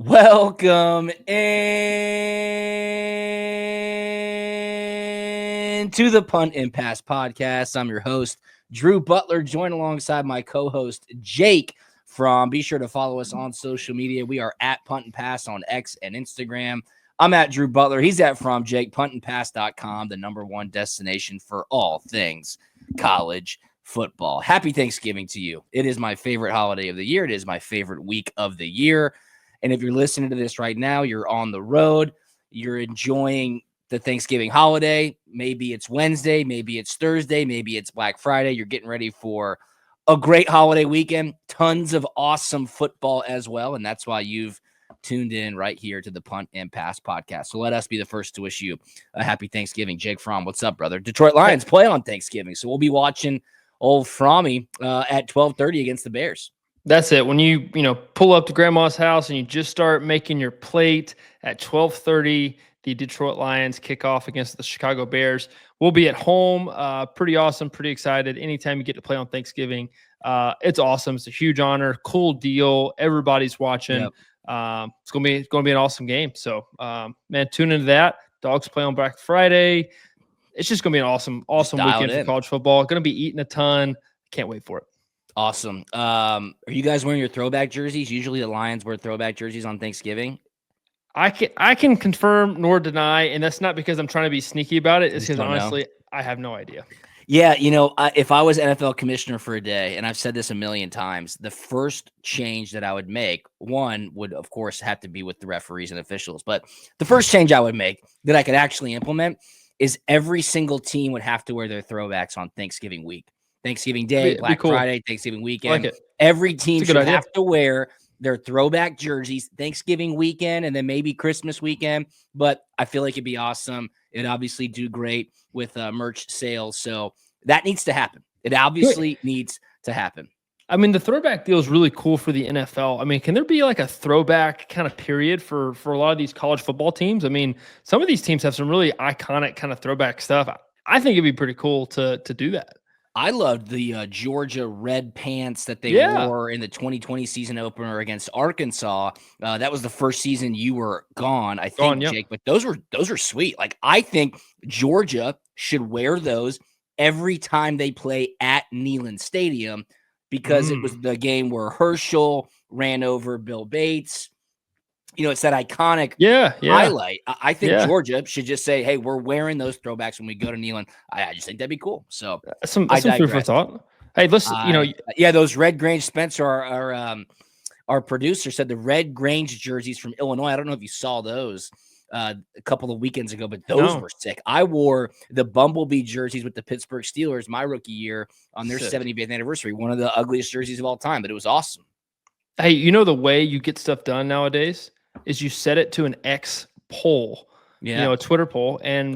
Welcome in to the Punt and Pass podcast. I'm your host, Drew Butler, joined alongside my co-host, Jake Fromm. Be sure to follow us on social media. We are at Punt and Pass on X and Instagram. I'm at Drew Butler. He's at From Jake. puntandpass.com, the number one destination for all things college football. Happy Thanksgiving to you. It is my favorite holiday of the year. It is my favorite week of the year. And if you're listening to this right now, you're on the road, you're enjoying the Thanksgiving holiday. Maybe it's Wednesday, maybe it's Thursday, maybe it's Black Friday. You're getting ready for a great holiday weekend, tons of awesome football as well. And that's why you've tuned in right here to the Punt and Pass podcast. So let us be the first to wish you a happy Thanksgiving. Jake Fromm, what's up, brother? Detroit Lions play on Thanksgiving. So we'll be watching old Frommy at 12:30 against the Bears. That's it. When you pull up to grandma's house and you just start making your plate at 12:30, the Detroit Lions kick off against the Chicago Bears. We'll be at home. Pretty awesome. Pretty excited. Anytime you get to play on Thanksgiving, it's awesome. It's a huge honor. Cool deal. Everybody's watching. Yep. It's gonna be an awesome game. So, man, tune into that. Dogs play on Black Friday. It's just gonna be an awesome weekend for college football. Gonna be eating a ton. Can't wait for it. Awesome. Are you guys wearing your throwback jerseys? Usually the Lions wear throwback jerseys on Thanksgiving. I can confirm nor deny, and that's not because I'm trying to be sneaky about it. It's because honestly, I have no idea. Yeah, if I was NFL commissioner for a day, and I've said this a million times, the first change that I would make, one would, of course, have to be with the referees and officials. But the first change I would make that I could actually implement is every single team would have to wear their throwbacks on Thanksgiving week. Thanksgiving Day, Black Friday, Thanksgiving weekend. Like every team should have to wear their throwback jerseys Thanksgiving weekend and then maybe Christmas weekend. But I feel like it'd be awesome. It'd obviously do great with merch sales. So that needs to happen. It obviously needs to happen. I mean, the throwback deal is really cool for the NFL. I mean, can there be like a throwback kind of period for a lot of these college football teams? I mean, some of these teams have some really iconic kind of throwback stuff. I think it'd be pretty cool to do that. I loved the Georgia red pants that they wore in the 2020 season opener against Arkansas. That was the first season you were gone, I think, Jake. But those are sweet. Like, I think Georgia should wear those every time they play at Neyland Stadium because it was the game where Herschel ran over Bill Bates. It's that iconic highlight. I think Georgia should just say, hey, we're wearing those throwbacks when we go to Neyland. I just think that'd be cool. So some food for thought. Hey, listen, those Red Grange Spencer, our producer, said the Red Grange jerseys from Illinois. I don't know if you saw those a couple of weekends ago, but those were sick. I wore the Bumblebee jerseys with the Pittsburgh Steelers my rookie year on their 75th anniversary. One of the ugliest jerseys of all time, but it was awesome. Hey, the way you get stuff done nowadays is you set it to an X poll, a Twitter poll, and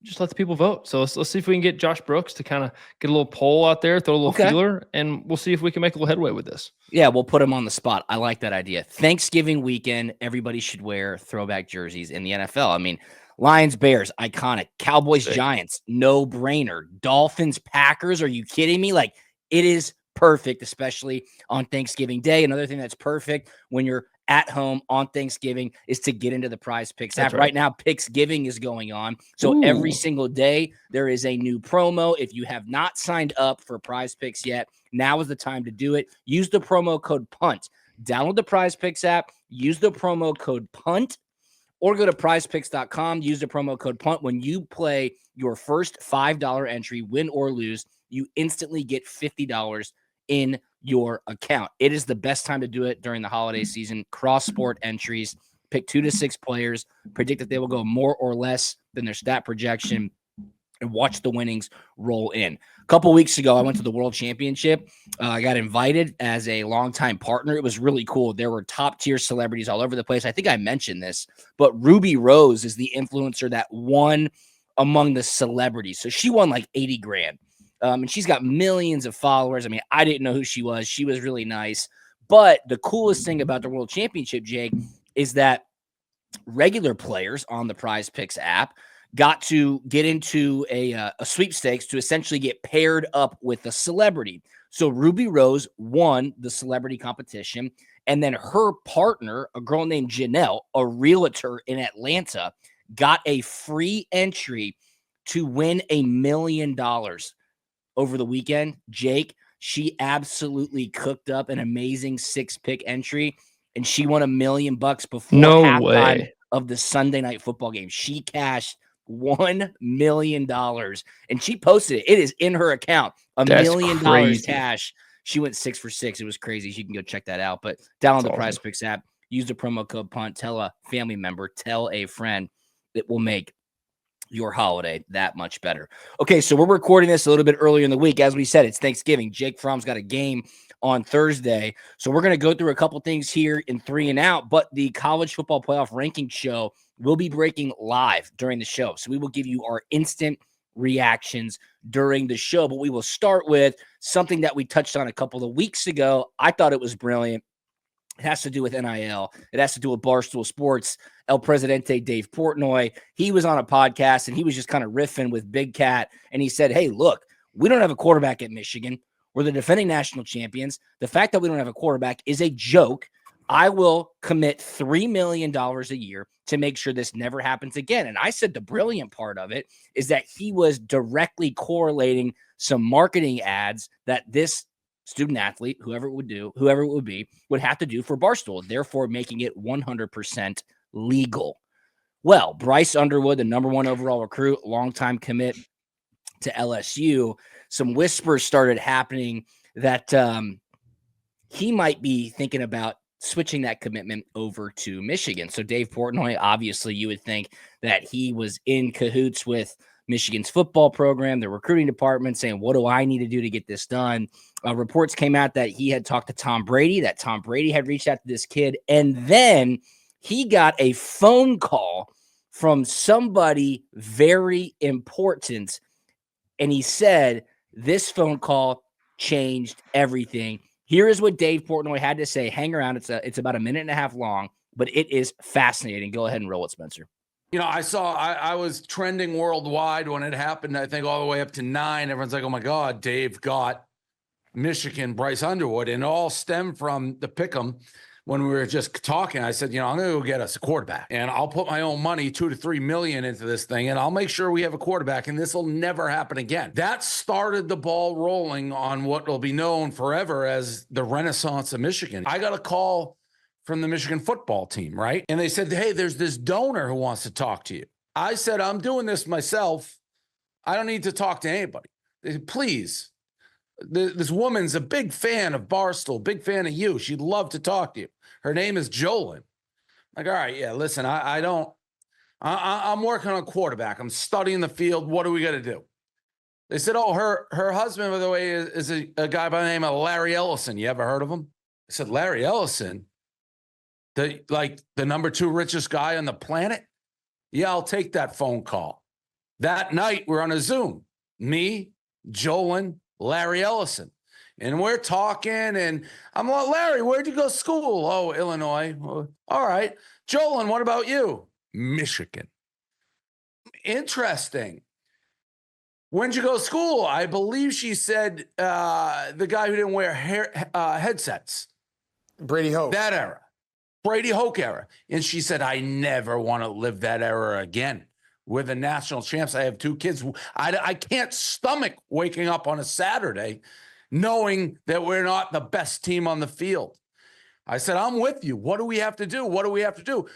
just let the people vote. So let's see if we can get Josh Brooks to kind of get a little poll out there, throw a little feeler, and we'll see if we can make a little headway with this. Yeah, we'll put him on the spot. I like that idea. Thanksgiving weekend, everybody should wear throwback jerseys in the NFL. I mean, Lions, Bears, iconic. Cowboys, Giants, no brainer. Dolphins, Packers, are you kidding me? Like, it is perfect, especially on Thanksgiving Day. Another thing that's perfect when you're at home on Thanksgiving is to get into the Prize Picks app. Right now, Picksgiving is going on. So every single day, there is a new promo. If you have not signed up for Prize Picks yet, now is the time to do it. Use the promo code PUNT. Download the Prize Picks app. Use the promo code PUNT. Or go to prizepicks.com. Use the promo code PUNT. When you play your first $5 entry, win or lose, you instantly get $50 in your account. It is the best time to do it during the holiday season. Cross-sport entries. Pick 2 to 6 players. Predict that they will go more or less than their stat projection. And watch the winnings roll in. A couple weeks ago, I went to the World Championship. I got invited as a longtime partner. It was really cool. There were top-tier celebrities all over the place. I think I mentioned this, but Ruby Rose is the influencer that won among the celebrities. So she won like 80 grand. And she's got millions of followers. I mean, I didn't know who she was. She was really nice. But the coolest thing about the World Championship, Jake, is that regular players on the Prize Picks app got to get into a sweepstakes to essentially get paired up with a celebrity. So Ruby Rose won the celebrity competition, And then her partner, a girl named Janelle, a realtor in Atlanta, got a free entry to win $1 million over the weekend. Jake, she absolutely cooked up an amazing 6-pick entry, and she won $1 million before halftime of the Sunday night football game. She cashed $1 million, and she posted it. It is in her account. $1 million cash. She went 6 for 6. It was crazy. You can go check that out. But download the Prize Picks app. Use the promo code PUNT. Tell a family member. Tell a friend. It will make your holiday that much better. Okay, so we're recording this a little bit earlier in the week. As we said, it's Thanksgiving. Jake Fromm's got a game on Thursday. So we're going to go through a couple things here in 3 and Out, but the college football playoff ranking show will be breaking live during the show. So we will give you our instant reactions during the show, but we will start with something that we touched on a couple of weeks ago. I thought it was brilliant. It has to do with NIL. It has to do with Barstool Sports. El Presidente Dave Portnoy, he was on a podcast and he was just kind of riffing with Big Cat. And he said, hey, look, we don't have a quarterback at Michigan. We're the defending national champions. The fact that we don't have a quarterback is a joke. I will commit $3 million a year to make sure this never happens again. And I said the brilliant part of it is that he was directly correlating some marketing ads that this student athlete, whoever it would be, would have to do for Barstool, therefore making it 100% legal. Well, Bryce Underwood, the number 1 overall recruit, longtime commit to LSU, some whispers started happening that he might be thinking about switching that commitment over to Michigan. So Dave Portnoy, obviously you would think that he was in cahoots with Michigan's football program, the recruiting department, saying, what do I need to do to get this done? Reports came out that he had talked to Tom Brady, that Tom Brady had reached out to this kid. And then he got a phone call from somebody very important. And he said, this phone call changed everything. Here is what Dave Portnoy had to say. Hang around. It's about 1.5 minutes long, but it is fascinating. Go ahead and roll it, Spencer. You know, I was trending worldwide when it happened, I think all the way up to 9. Everyone's like, oh my God, Dave got Michigan, Bryce Underwood. And it all stemmed from the pick'em when we were just talking. I said, you know, I'm going to go get us a quarterback and I'll put my own money, $2 to $3 million into this thing. And I'll make sure we have a quarterback and this will never happen again. That started the ball rolling on what will be known forever as the Renaissance of Michigan. I got a call from the Michigan football team, right? And they said, hey, there's this donor who wants to talk to you. I said, I'm doing this myself. I don't need to talk to anybody. They said, please. This woman's a big fan of Barstool, big fan of you. She'd love to talk to you. Her name is Jolyn. Like, all right, yeah, listen, I'm working on a quarterback. I'm studying the field. What do we got to do? They said, oh, her husband, by the way, is a guy by the name of Larry Ellison. You ever heard of him? I said, Larry Ellison? The number 2 richest guy on the planet? Yeah, I'll take that phone call. That night, we're on a Zoom. Me, Jolyn, Larry Ellison. And we're talking, and I'm like, Larry, where'd you go to school? Oh, Illinois. Well, all right. Jolyn, what about you? Michigan. Interesting. When'd you go to school? I believe she said the guy who didn't wear headsets. Brady Hoke. That era. Brady Hoke era. And she said, I never want to live that era again. We're the national champs. I have 2 kids. I can't stomach waking up on a Saturday knowing that we're not the best team on the field. I said, I'm with you. What do we have to do? What do we have to do?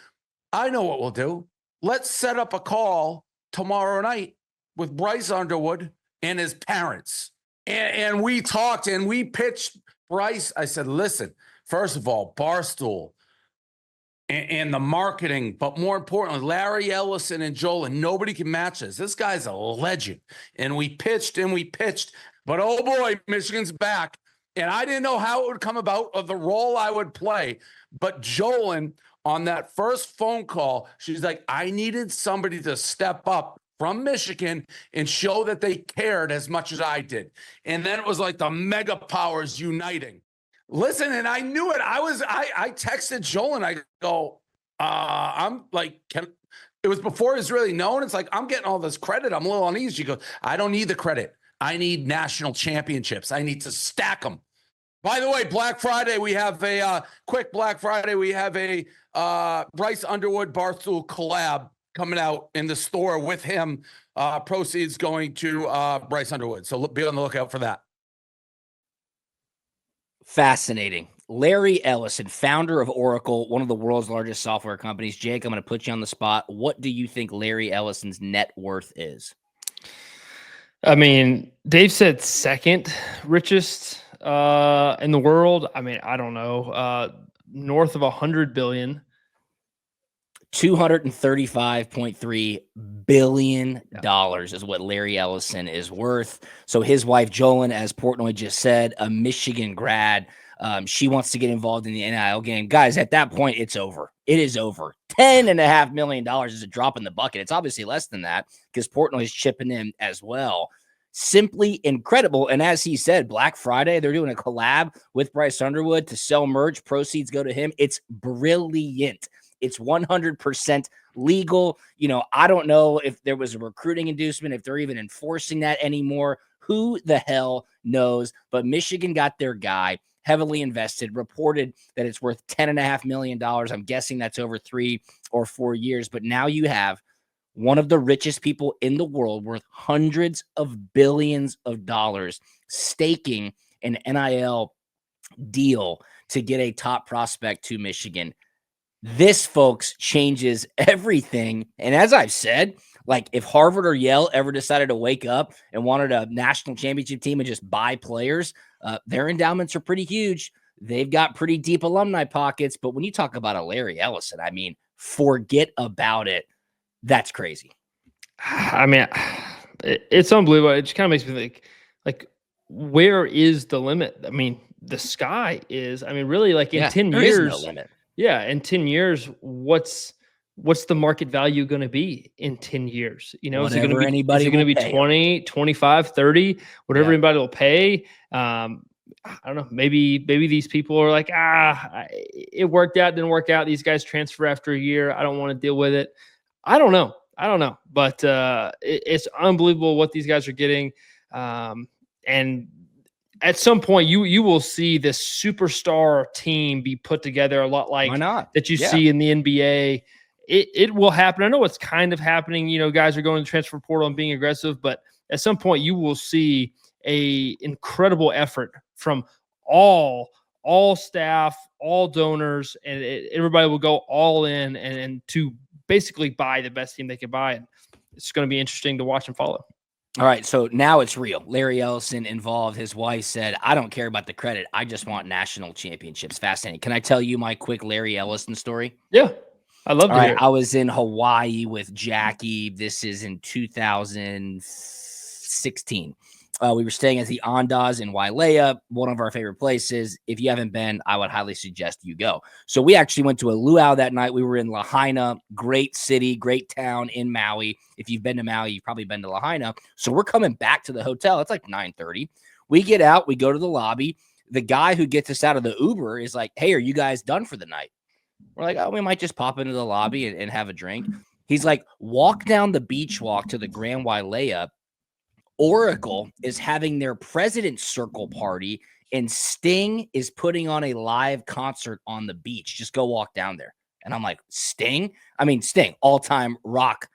I know what we'll do. Let's set up a call tomorrow night with Bryce Underwood and his parents. And we talked and we pitched Bryce. I said, listen, first of all, Barstool, and the marketing, but more importantly, Larry Ellison and Jolyn, nobody can match this. This guy's a legend. And we pitched, but oh boy, Michigan's back. And I didn't know how it would come about or the role I would play. But Jolyn, on that first phone call, she's like, I needed somebody to step up from Michigan and show that they cared as much as I did. And then it was like the mega powers uniting. Listen, and I knew it. I texted Jolyn. I go, I'm like, it was before it was really known. It's like, I'm getting all this credit. I'm a little uneasy. She goes, I don't need the credit. I need national championships. I need to stack them. By the way, Black Friday, we have a quick Black Friday. We have a Bryce Underwood Barstool collab coming out in the store with him. Proceeds going to Bryce Underwood. So be on the lookout for that. Fascinating. Larry Ellison, founder of Oracle, one of the world's largest software companies. Jake, I'm going to put you on the spot. What do you think Larry Ellison's net worth is? I mean, Dave said second richest in the world. I mean, I don't know. North of $100 billion. $235.3 billion is what Larry Ellison is worth. So his wife, Jolyn, as Portnoy just said, a Michigan grad, she wants to get involved in the NIL game. Guys, at that point, it's over. It is over. $10.5 million is a drop in the bucket. It's obviously less than that because Portnoy is chipping in as well. Simply incredible. And as he said, Black Friday, they're doing a collab with Bryce Underwood to sell merch. Proceeds go to him. It's brilliant. It's 100% legal. You know, I don't know if there was a recruiting inducement, if they're even enforcing that anymore. Who the hell knows? But Michigan got their guy, heavily invested, reported that it's worth $10.5 million. I'm guessing that's over 3 or 4 years. But now you have one of the richest people in the world worth hundreds of billions of dollars staking an NIL deal to get a top prospect to Michigan. This, folks, changes everything. And as I've said, like if Harvard or Yale ever decided to wake up and wanted a national championship team and just buy players, their endowments are pretty huge. They've got pretty deep alumni pockets. But when you talk about a Larry Ellison, I mean, forget about it. That's crazy. I mean, it's unbelievable. It just kind of makes me think, like, where is the limit? I mean, the sky is. I mean, really, like in 10 years, there is no limit. Yeah, in 10 years, what's the market value going to be in 10 years? You know, Whatever is it going to be 20, 25, 30, whatever anybody will pay? I don't know. Maybe these people are like, it worked out, didn't work out. These guys transfer after a year. I don't want to deal with it. I don't know. But it's unbelievable what these guys are getting. And at some point, you will see this superstar team be put together a lot like that you see in the NBA. It will happen. I know it's kind of happening. You know, guys are going to the transfer portal and being aggressive, but at some point, you will see a incredible effort from all staff, all donors, and everybody will go all in and to basically buy the best team they can buy. And it's going to be interesting to watch and follow. All right, so now it's real. Larry Ellison involved. His wife said, I don't care about the credit. I just want national championships. Fascinating. Can I tell you my quick Larry Ellison story? Yeah, I love to hear it. I was in Hawaii with Jackie. This is in 2016. We were staying at the Andaz in Wailea, one of our favorite places. If you haven't been, I would highly suggest you go. So we actually went to a luau that night. We were in Lahaina, great city, great town in Maui. If you've been to Maui, you've probably been to Lahaina. So we're coming back to the hotel. It's like 9:30. We get out. We go to the lobby. The guy who gets us out of the Uber is like, hey, are you guys done for the night? We're like, oh, we might just pop into the lobby and have a drink. He's like, walk down the beach walk to the Grand Wailea. Oracle is having their President's Circle party, and Sting is putting on a live concert on the beach. Just go walk down there. And I'm like, Sting? I mean, Sting, all-time rock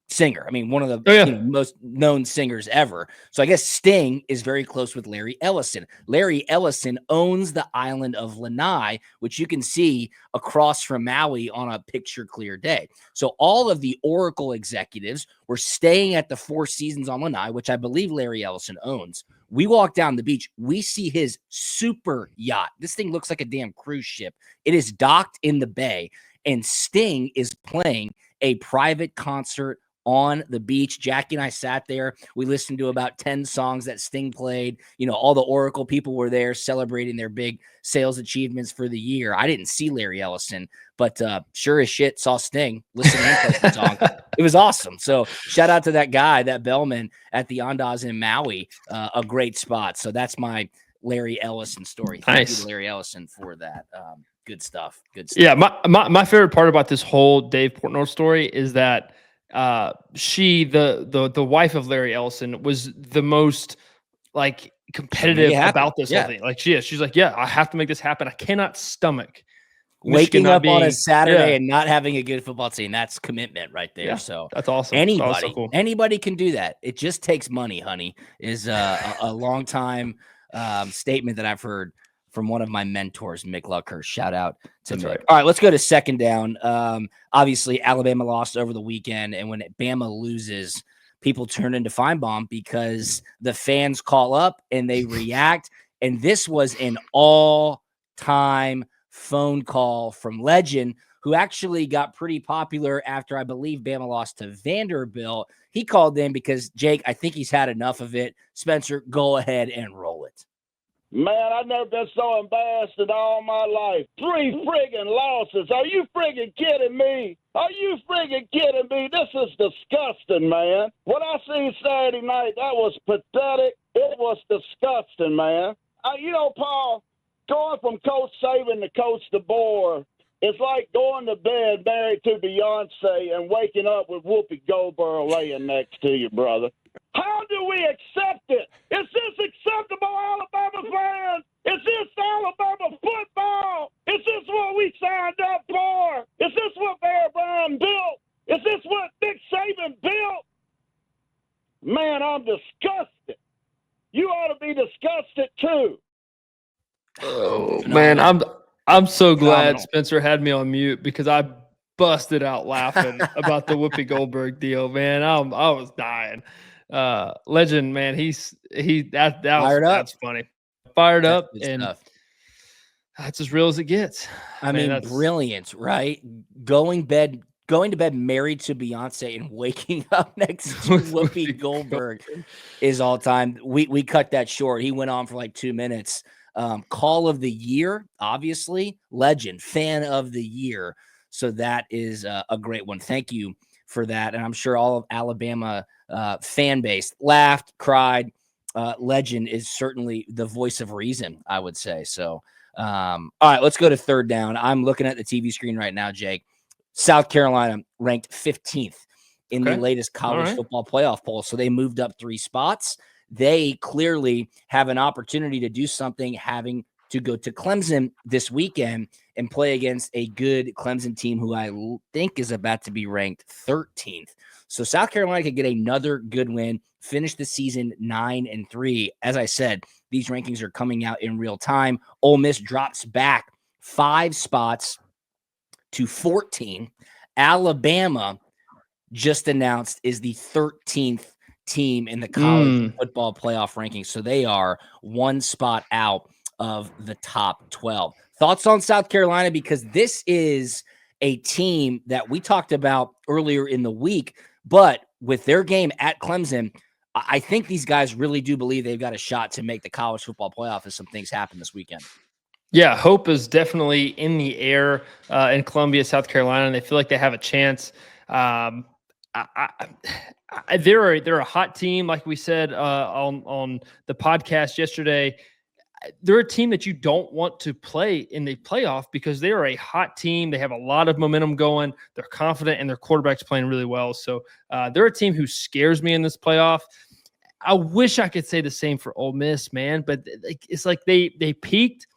singer. I mean, one of the most known singers ever. So I guess Sting is very close with Larry Ellison. Larry Ellison owns the island of Lanai, which you can see across from Maui on a picture clear day. So all of the Oracle executives were staying at the Four Seasons on Lanai, which I believe Larry Ellison owns. We walk down the beach. We see his super yacht. This thing looks like a damn cruise ship. It is docked in the bay, and Sting is playing a private concert on the beach. Jackie and I sat there. We listened to about 10 songs that Sting played. You know, all the Oracle people were there celebrating their big sales achievements for the year. I didn't see Larry Ellison, but sure as shit saw Sting listening to the song. It was awesome. So shout out to that guy, that bellman at the Andaz in Maui. A great spot. So that's my Larry Ellison story. Thank you to Larry Ellison for that. Good stuff. Yeah, my favorite part about this whole Dave Portnoy story is that she, the wife of Larry Ellison, was the most like competitive about this whole thing. Like she is. She's like, yeah, I have to make this happen. I cannot stomach waking up on a Saturday and not having a good football team. That's commitment right there. Yeah, so that's awesome. Anybody can do that. It just takes money, honey, is a long time statement that I've heard from one of my mentors, Mick Luckhurst. Shout out to Mick. Right. All right, let's go to second down. Obviously, Alabama lost over the weekend, and when Bama loses, people turn into Feinbaum because the fans call up and they react. And this was an all-time phone call from Legend, who actually got pretty popular after, I believe, Bama lost to Vanderbilt. He called in because, Jake, I think he's had enough of it. Spencer, go ahead and roll it. Man, I've never been so embarrassed in all my life. 3 friggin' losses. Are you friggin' kidding me? Are you friggin' kidding me? This is disgusting, man. What I seen Saturday night, that was pathetic. It was disgusting, man. Paul, going from Coach Saban to Coach DeBoer, it's like going to bed married to Beyonce and waking up with Whoopi Goldberg laying next to you, brother. How do we accept it? Is this acceptable, Alabama fans? Is this Alabama football? Is this what we signed up for? Is this what Bear Brown built? Is this what Nick Saban built? Man, I'm disgusted. You ought to be disgusted too. Oh man, I'm so glad Spencer had me on mute because I busted out laughing about the Whoopi Goldberg deal, man. I was dying. Legend, man, that's funny. Fired up and stuff. That's as real as it gets. I mean, brilliant, right? Going to bed married to Beyonce and waking up next to Whoopi Goldberg is all time. We cut that short. He went on for like 2 minutes. Call of the year, obviously, Legend, fan of the year. So that is a great one. Thank you for that. And I'm sure all of Alabama fan base laughed, cried. Legend is certainly the voice of reason, I would say. So, all right, let's go to third down. I'm looking at the TV screen right now, Jake. South Carolina ranked 15th in the latest college football playoff poll. So they moved up 3 spots. They clearly have an opportunity to do something, having to go to Clemson this weekend and play against a good Clemson team who I think is about to be ranked 13th. So South Carolina could get another good win, finish the season 9-3. As I said, these rankings are coming out in real time. Ole Miss drops back 5 spots to 14. Alabama just announced is the 13th team in the college football playoff rankings. So they are 1 spot out of the top 12. Thoughts on South Carolina? Because this is a team that we talked about earlier in the week, but with their game at Clemson, I think these guys really do believe they've got a shot to make the college football playoff if some things happen this weekend. Yeah, hope is definitely in the air in Columbia, South Carolina, and they feel like they have a chance. They're a hot team, like we said on the podcast yesterday. They're a team that you don't want to play in the playoff because they are a hot team. They have a lot of momentum going. They're confident, and their quarterback's playing really well. So they're a team who scares me in this playoff. I wish I could say the same for Ole Miss, man, but it's like they peaked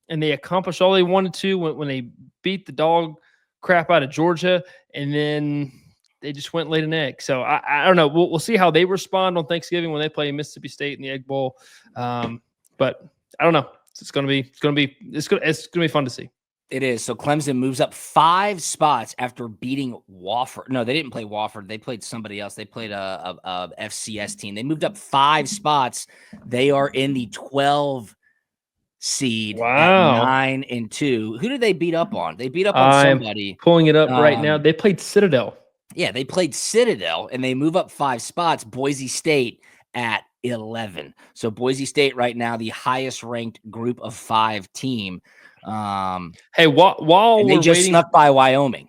and they accomplished all they wanted to when they beat the dog crap out of Georgia, and then they just went and laid an egg. So I don't know. We'll see how they respond on Thanksgiving when they play Mississippi State in the Egg Bowl. But I don't know. It's gonna be fun to see. It is. So Clemson moves up 5 spots after beating Wofford. No, they didn't play Wofford. They played somebody else. They played a FCS team. They moved up 5 spots. They are in the 12 seed at 9-2. Who did they beat up on? They beat up on somebody. Pulling it up right now. They played Citadel. Yeah, they played Citadel, and they move up 5 spots. Boise State at 11. So Boise State right now, the highest ranked group of 5 team. Hey, while they just snuck by Wyoming.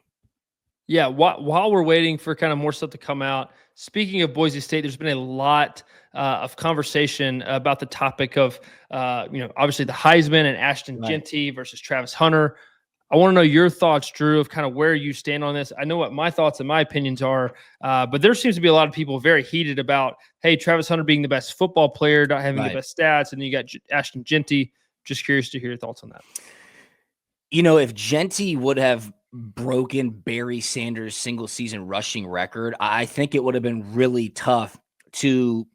Yeah, while we're waiting for kind of more stuff to come out, speaking of Boise State, there's been a lot of conversation about the topic of, obviously the Heisman and Ashton Genty versus Travis Hunter. I want to know your thoughts, Drew, of kind of where you stand on this. I know what my thoughts and my opinions are, but there seems to be a lot of people very heated about, hey, Travis Hunter being the best football player, not having the best stats, and then you got Ashton Jeanty. Just curious to hear your thoughts on that. If Jeanty would have broken Barry Sanders' single-season rushing record, I think it would have been really tough to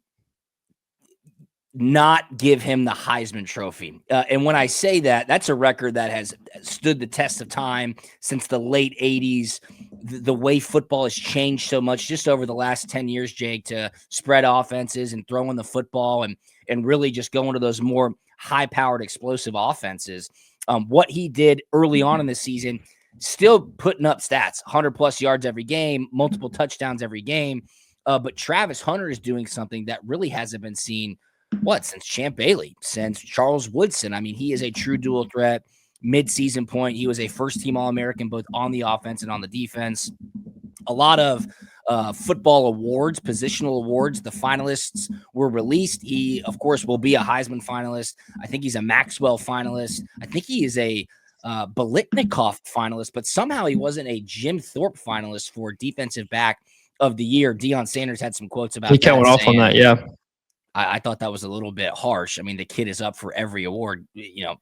not give him the Heisman Trophy. And when I say that, that's a record that has stood the test of time since the late 80s. The way football has changed so much just over the last 10 years, Jake, to spread offenses and throwing the football and really just going to those more high-powered, explosive offenses. What he did early on in the season, still putting up stats, 100-plus yards every game, multiple touchdowns every game. But Travis Hunter is doing something that really hasn't been seen since Champ Bailey, since Charles Woodson. I mean, he is a true dual threat mid-season point. He was a first-team All-American both on the offense and on the defense. A lot of football awards, positional awards. The finalists were released. He, of course, will be a Heisman finalist. I think he's a Maxwell finalist. I think he is a Biletnikoff finalist, but somehow he wasn't a Jim Thorpe finalist for defensive back of the year. Deion Sanders had some quotes about that. He went off on that, yeah. I thought that was a little bit harsh. I mean, the kid is up for every award.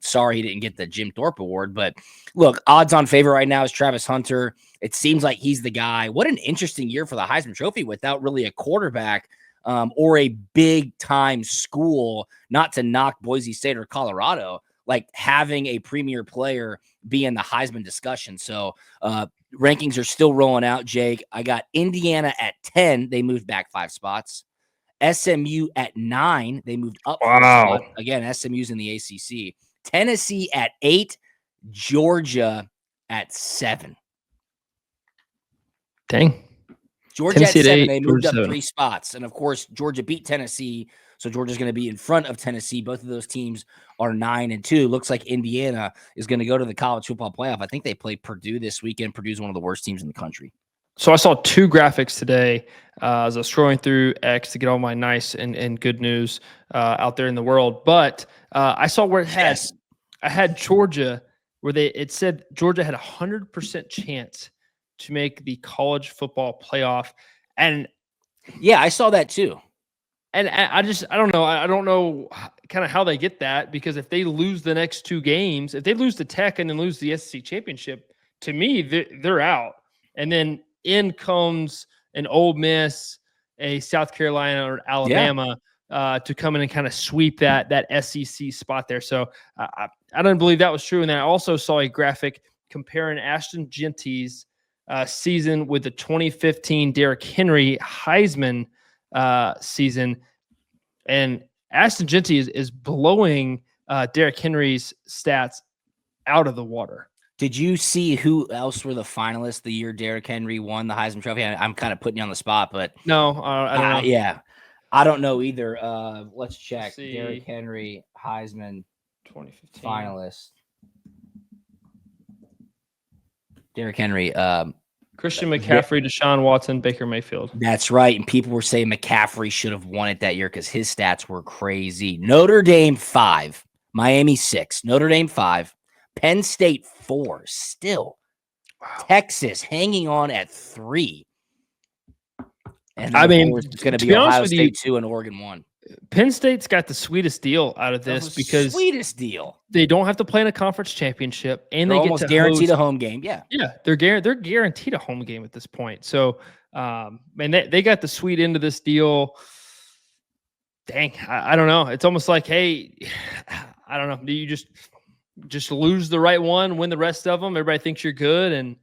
Sorry he didn't get the Jim Thorpe award, but look, odds on favor right now is Travis Hunter. It seems like he's the guy. What an interesting year for the Heisman Trophy without really a quarterback or a big-time school, not to knock Boise State or Colorado, like having a premier player be in the Heisman discussion. So rankings are still rolling out, Jake. I got Indiana at 10. They moved back 5 spots. SMU at 9. They moved up. Wow. Again, SMU's in the ACC. Tennessee at 8. Georgia at 7. Dang. Georgia Tennessee at 7. 8, they moved Georgia up 3 spots. And, of course, Georgia beat Tennessee, so Georgia's going to be in front of Tennessee. Both of those teams are 9-2. Looks like Indiana is going to go to the college football playoff. I think they play Purdue this weekend. Purdue's one of the worst teams in the country. So I saw 2 graphics today as I was scrolling through X to get all my nice and good news out there in the world. But I saw where I had Georgia, where it said Georgia had 100% chance to make the college football playoff. And yeah, I saw that too. And I don't know. I don't know kind of how they get that, because if they lose the next 2 games, if they lose to Tech and then lose the SEC championship, to me, they're out. And then in comes an Ole Miss, a South Carolina or Alabama to come in and kind of sweep that SEC spot there. So I don't believe that was true. And then I also saw a graphic comparing Ashton Jeanty's season with the 2015 Derrick Henry Heisman season. And Ashton Jeanty is blowing Derrick Henry's stats out of the water. Did you see who else were the finalists the year Derrick Henry won the Heisman Trophy? I'm kind of putting you on the spot, but no, I don't know. Yeah, I don't know either. Let's check. Derrick Henry Heisman 2015 finalist. Derrick Henry. Christian McCaffrey, Deshaun Watson, Baker Mayfield. That's right. And people were saying McCaffrey should have won it that year because his stats were crazy. Notre Dame 5, Miami 6, Notre Dame 5. Penn State 4 still. Wow. Texas hanging on at 3. And I mean, it's going to be Ohio State 2 and Oregon 1. Penn State's got the sweetest deal out of this because they don't have to play in a conference championship, and they get to guaranteed a home game. Yeah, they're guaranteed a home game at this point. So, man, they got the sweet end of this deal. Dang, I don't know. It's almost like, hey, I don't know. Do you just lose the right one, win the rest of them? Everybody thinks you're good, and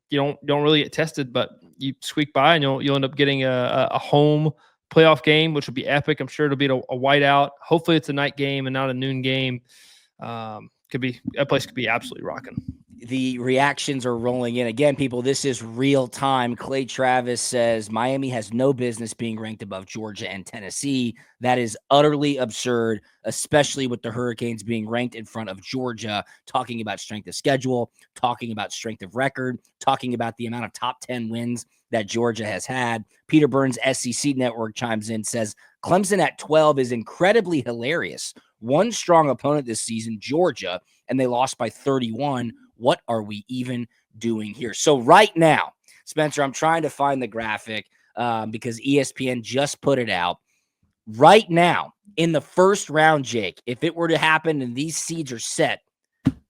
you don't really get tested, but you squeak by, and you'll end up getting a home playoff game, which will be epic. I'm sure it'll be a whiteout. Hopefully, it's a night game and not a noon game. That place could be absolutely rocking. The reactions are rolling in. Again, people, this is real time. Clay Travis says Miami has no business being ranked above Georgia and Tennessee. That is utterly absurd, especially with the Hurricanes being ranked in front of Georgia, talking about strength of schedule, talking about strength of record, talking about the amount of top 10 wins that Georgia has had. Peter Burns' SEC Network chimes in, says Clemson at 12 is incredibly hilarious. One strong opponent this season, Georgia, and they lost by 31. What are we even doing here? So right now, Spencer, I'm trying to find the graphic because ESPN just put it out. Right now, in the first round, Jake, if it were to happen and these seeds are set,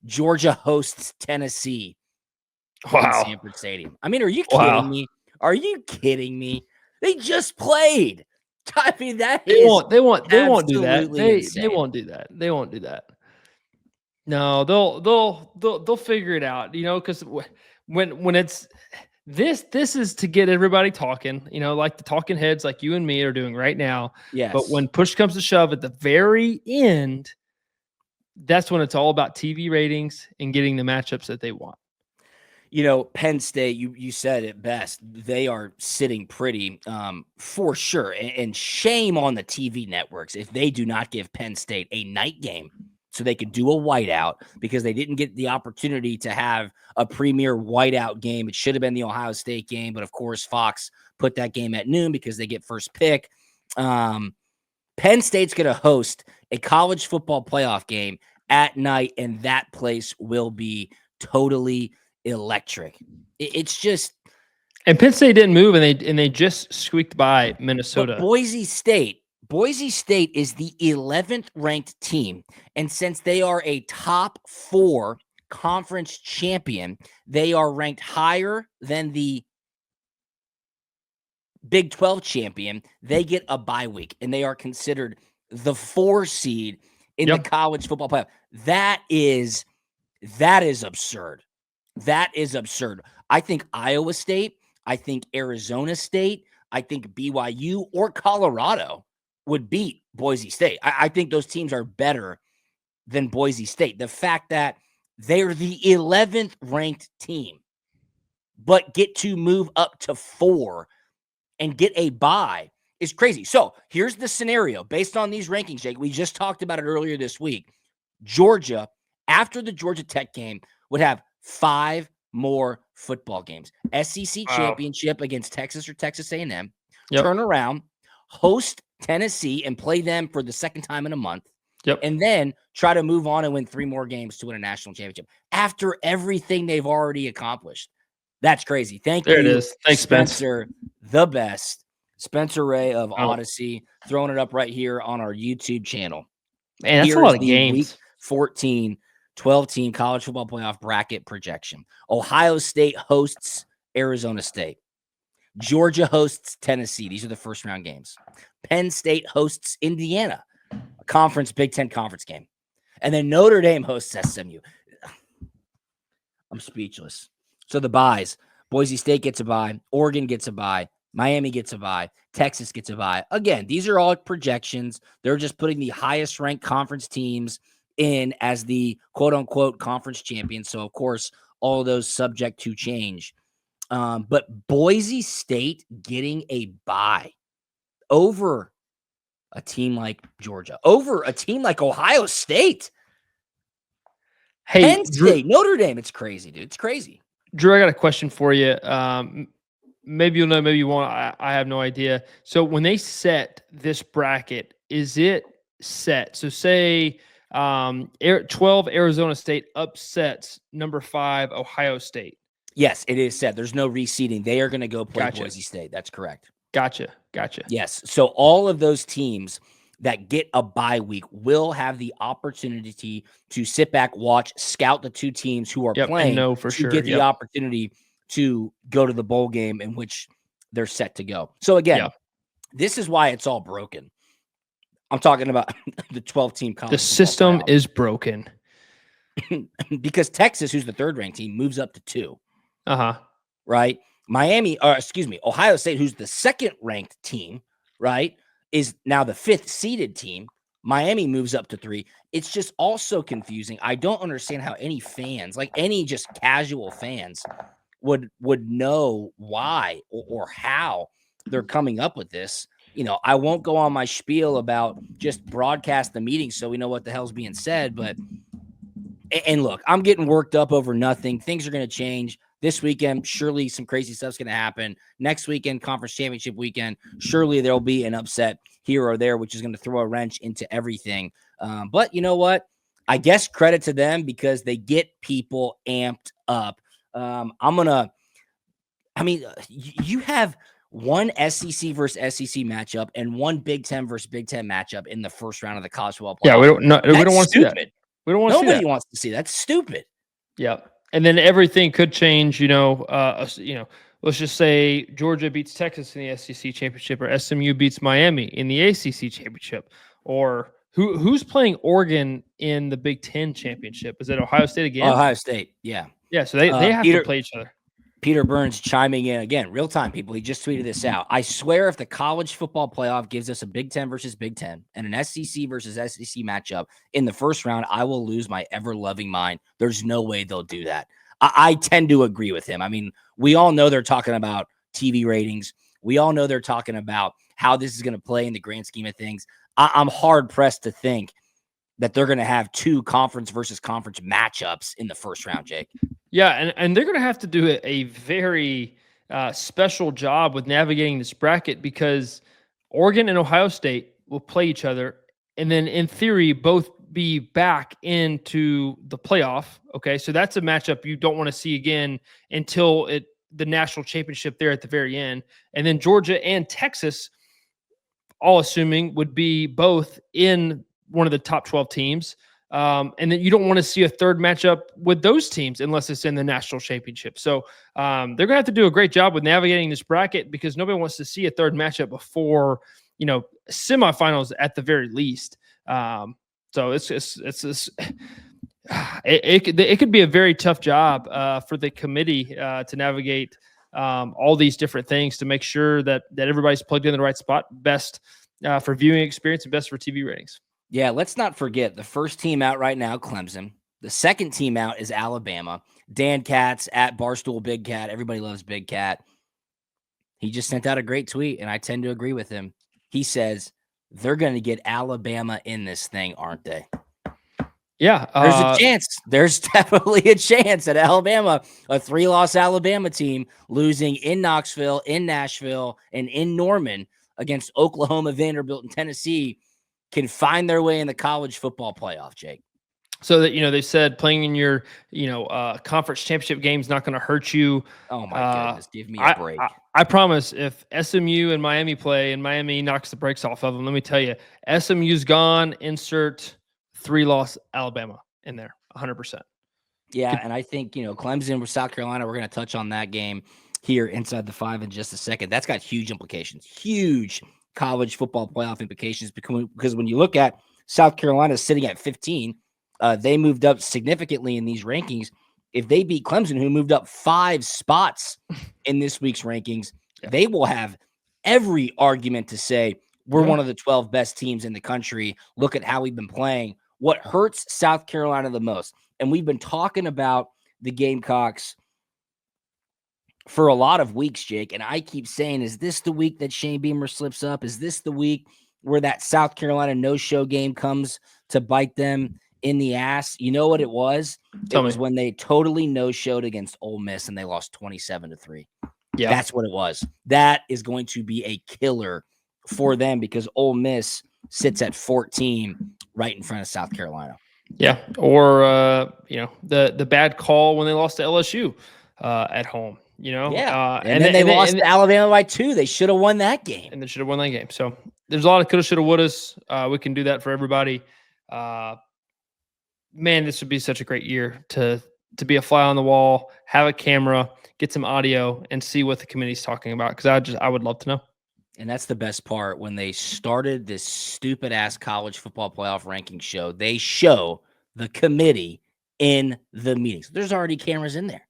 Georgia hosts Tennessee in Sanford Stadium. I mean, are you kidding me? Are you kidding me? They just played. I mean, they won't do that. Insane. They won't do that. They won't do that. No, they'll figure it out, because when it's this is to get everybody talking, like the talking heads like you and me are doing right now. Yes. But when push comes to shove at the very end, that's when it's all about TV ratings and getting the matchups that they want. Penn State, you said it best. They are sitting pretty for sure. And shame on the TV networks if they do not give Penn State a night game so they could do a whiteout, because they didn't get the opportunity to have a premier whiteout game. It should have been the Ohio State game, but of course Fox put that game at noon because they get first pick. Penn State's going to host a college football playoff game at night, and that place will be totally electric. It's just, and Penn State didn't move, and they just squeaked by Minnesota. But Boise State is the 11th ranked team, and since they are a top 4 conference champion, they are ranked higher than the Big 12 champion. They get a bye week, and they are considered the 4 seed in the college football playoff. That is absurd. That is absurd. I think Iowa State, I think Arizona State, I think BYU or Colorado would beat Boise State. I think those teams are better than Boise State. The fact that they're the 11th ranked team, but get to move up to 4 and get a bye is crazy. So here's the scenario based on these rankings, Jake. We just talked about it earlier this week. Georgia, after the Georgia Tech game, would have 5 more football games. SEC championship against Texas or Texas A&M. Turn around, host Tennessee and play them for the second time in a month. And then try to move on and win 3 more games to win a national championship after everything they've already accomplished. That's crazy. Thank you. There it is. Thanks, Spencer. The best. Spencer Ray of Odyssey, throwing it up right here on our YouTube channel. Man, that's a lot of games. Week 14 12-team college football playoff bracket projection. Ohio State hosts Arizona State. Georgia hosts Tennessee. These are the first round games. Penn State hosts Indiana, a Big Ten conference game. And then Notre Dame hosts SMU. I'm speechless. So the buys. Boise State gets a bye. Oregon gets a bye. Miami gets a bye. Texas gets a bye. Again, these are all projections. They're just putting the highest ranked conference teams in as the quote-unquote conference champions. So, of course, all of those subject to change. But Boise State getting a bye over a team like Georgia, over a team like Ohio State. Hey, Penn State, Notre Dame. It's crazy, dude. It's crazy. Drew, I got a question for you. Maybe you'll know, maybe you won't. I have no idea. So when they set this bracket, is it set? So say 12 Arizona State upsets number 5 Ohio State. Yes, it is set. There's no reseeding. They are going to go play Boise State. That's correct. Gotcha. Yes. So all of those teams that get a bye week will have the opportunity to sit back, watch, scout the 2 teams who are playing to get the opportunity to go to the bowl game in which they're set to go. So again, this is why it's all broken. I'm talking about the 12-team college. The system is broken. Because Texas, who's the 3rd ranked team, moves up to 2. Right? Ohio State, who's the 2nd ranked team, right, is now the 5th seeded team. Miami moves up to 3. It's just also confusing. I don't understand how any fans, like any just casual fans, would know why or how they're coming up with this. I won't go on my spiel about just broadcast the meeting so we know what the hell's being said. But, and look, I'm getting worked up over nothing. Things are going to change. This weekend, surely some crazy stuff's going to happen. Next weekend, conference championship weekend, surely there'll be an upset here or there, which is going to throw a wrench into everything. But you know what? I guess credit to them because they get people amped up. You have one SEC versus SEC matchup and one Big Ten versus Big Ten matchup in the first round of the college football playoff. Yeah, we don't want to see that. We don't want to see that. Nobody wants to see that. That's stupid. Yeah. And then everything could change, let's just say Georgia beats Texas in the SEC championship, or SMU beats Miami in the ACC championship, or who's playing Oregon in the Big Ten championship? Is it Ohio State again? Ohio State, yeah. Yeah, so they have to play each other. Peter Burns chiming in again, real time, people. He just tweeted this out. I swear if the college football playoff gives us a Big Ten versus Big Ten and an SEC versus SEC matchup in the first round, I will lose my ever-loving mind. There's no way they'll do that. I tend to agree with him. I mean, we all know they're talking about TV ratings. We all know they're talking about how this is going to play in the grand scheme of things. I'm hard-pressed to think that they're going to have two conference versus conference matchups in the first round, Jake. Yeah, and they're going to have to do a very special job with navigating this bracket, because Oregon and Ohio State will play each other, and then in theory both be back into the playoff. Okay, so that's a matchup you don't want to see again until the national championship there at the very end. And then Georgia and Texas, all assuming, would be both in one of the top 12 teams. And then you don't want to see a third matchup with those teams unless it's in the national championship. So they're going to have to do a great job with navigating this bracket, because nobody wants to see a third matchup before, semifinals at the very least. So it could be a very tough job for the committee to navigate all these different things to make sure that everybody's plugged in the right spot, best for viewing experience and best for TV ratings. Yeah, let's not forget the first team out right now, Clemson. The second team out is Alabama. Dan Katz at Barstool Big Cat. Everybody loves Big Cat. He just sent out a great tweet, and I tend to agree with him. He says they're going to get Alabama in this thing, aren't they? Yeah. There's a chance. There's definitely a chance that Alabama, a 3-loss Alabama team, losing in Knoxville, in Nashville, and in Norman against Oklahoma, Vanderbilt, and Tennessee, can find their way in the college football playoff, Jake. So that, they said playing in your, conference championship game is not going to hurt you. Oh my goodness. Give me a break. I promise, if SMU and Miami play and Miami knocks the brakes off of them, let me tell you, SMU's gone. Insert 3-loss Alabama in there, 100%. Yeah. And I think, Clemson with South Carolina, we're going to touch on that game here inside the 5 in just a second. That's got huge implications, huge college football playoff implications, because when you look at South Carolina sitting at 15, they moved up significantly in these rankings. If they beat Clemson, who moved up 5 spots in this week's rankings, they will have every argument to say we're one of the 12 best teams in the country. Look at how we've been playing. What hurts South Carolina the most, and we've been talking about the Gamecocks for a lot of weeks, Jake, and I keep saying, is this the week that Shane Beamer slips up? Is this the week where that South Carolina no-show game comes to bite them in the ass? You know what it was? It was when they totally no-showed against Ole Miss and they lost 27-3. Yeah, that's what it was. That is going to be a killer for them, because Ole Miss sits at 14 right in front of South Carolina. Yeah, or the bad call when they lost to LSU at home. And then they lost to Alabama by 2. They should have won that game. And they should have won that game. So there's a lot of coulda, shoulda, wouldas. We can do that for everybody. Man, this would be such a great year to be a fly on the wall, have a camera, get some audio, and see what the committee's talking about, because I would love to know. And that's the best part. When they started this stupid-ass college football playoff ranking show, they show the committee in the meetings. There's already cameras in there.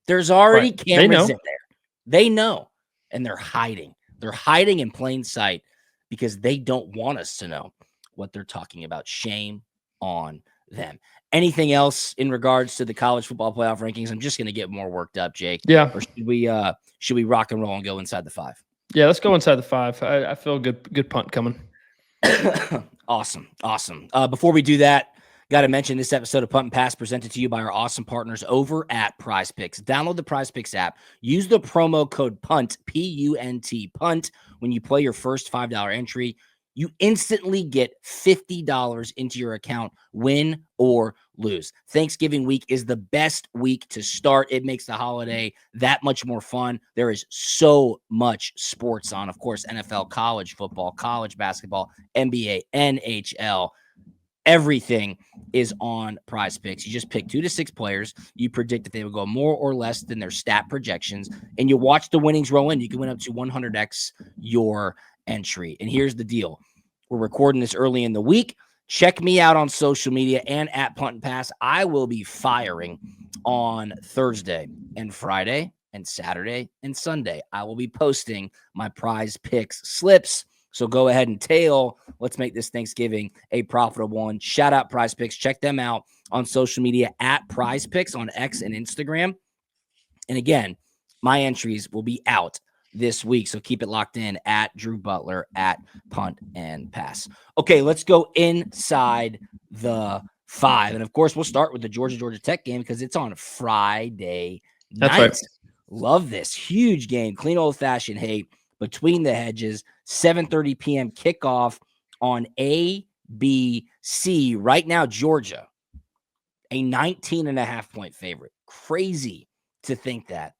There's already cameras in there. They know, and they're hiding. They're hiding in plain sight because they don't want us to know what they're talking about. Shame on them. Anything else in regards to the college football playoff rankings? I'm just going to get more worked up, Jake. Yeah. Or should we rock and roll and go inside the 5? Yeah, let's go inside the 5. I feel good punt coming. Awesome. Before we do that, got to mention this episode of Punt and Pass presented to you by our awesome partners over at Prize Picks. Download the Prize Picks app. Use the promo code PUNT, P-U-N-T, PUNT, when you play your first $5 entry. You instantly get $50 into your account, win or lose. Thanksgiving week is the best week to start. It makes the holiday that much more fun. There is so much sports on. Of course, NFL, college football, college basketball, NBA, NHL. Everything is on Prize Picks. You just pick 2 to 6 players. You predict if they would go more or less than their stat projections, and you watch the winnings roll in. You can win up to 100x your entry. And here's the deal. We're recording this early in the week. Check me out on social media and at Punt and Pass. I will be firing on Thursday and Friday and Saturday and Sunday. I will be posting my Prize Picks slips. So go ahead and tail. Let's make this Thanksgiving a profitable one. Shout out Prize Picks. Check them out on social media at Prize Picks on X and Instagram. And again, my entries will be out this week. So keep it locked in at Drew Butler at Punt and Pass. Okay, let's go inside the 5. And of course, we'll start with the Georgia Tech game because it's on Friday night. That's right. Love this. Huge game. Clean old-fashioned hate. Between the Hedges, 7:30 p.m. kickoff on ABC. Right now, Georgia, a 19.5-point favorite. Crazy to think that.